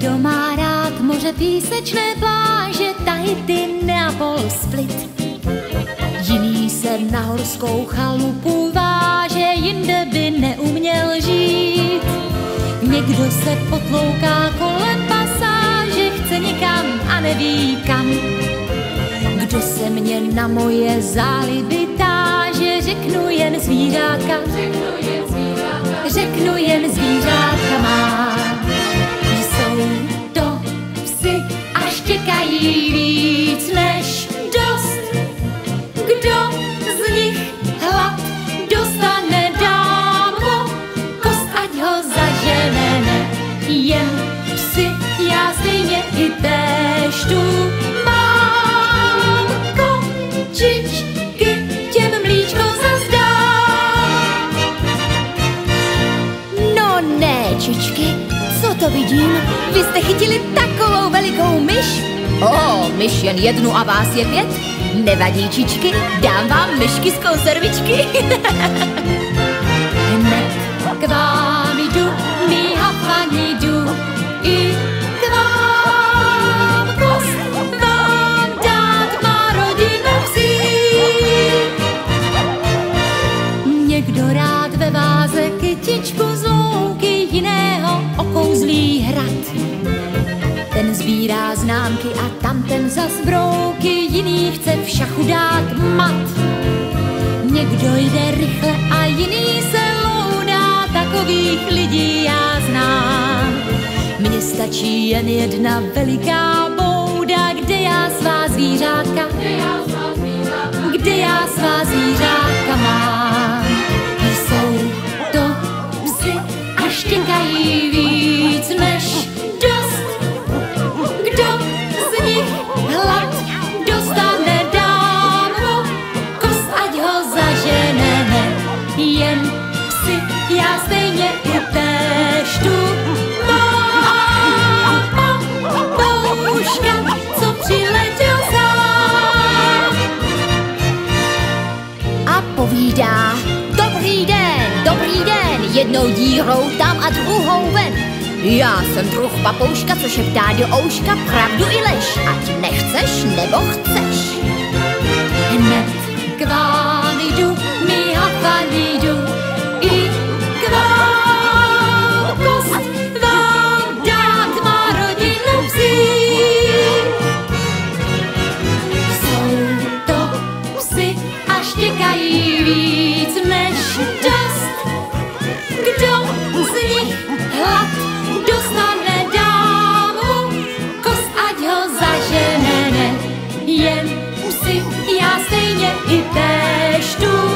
Někdo má rád moře, písečné pláže, Tahiti, Neapol, Split. Jiný se na horskou chalupu váže, jinde by neuměl žít. Někdo se potlouká kolem pasáže, chce někam a neví kam. Kdo se mě na moje záliby táže, řeknu jen zvířátka, řeknu jen zvířátka má. Jsou to psy a štěkají víc než dost. Kdo z nich hlad dostane, dám mu kost, ať ho zaženeme. Jen psy, já stejně i též tu mám. Kočičky, těm mlíčko zas dám. No ne, čičky, co to vidím? Vy jste chytili takovou velikou myš? Myš jen jednu a vás je 5? Nevadí, čičky, dám vám myšky z konzervičky. Hned k vám jdu, míhafani jdu, i k vám kost vám dát má rodina psí. Někdo rád ve váze kytičku z louky, jiného okouzlí hrad. Ten sbírá známky a tamten zas brouky, jiný chce v šachu dát mat. Někdo jde rychle a jiný se loudá, takových lidí já znám. Mně stačí jen jedna veliká bouda, kde já svá zvířátka, kde já svá zvířátka mám. Jsou to psy a štěkají víc než dost. Kdo z nich hlad dostane, dám mu kost, ať ho zaženeme. Jen psy, já stejně i též tu mám. Papouška, co přiletěl sám a povídá: dobrý den, jednou dírou tam a druhou ven. Já jsem druh papouška, co šeptá do ouška pravdu i lež, ať nechceš nebo chceš. Hned k vám jdu, míhafani jdu, i k vám kost vám dát má rodina psí. Jsou to psy a štěkají víc než dost. Kdo z nich hlad dostane, dám mu kost, ať ho zaženeme. Jen psy, já stejně i též tu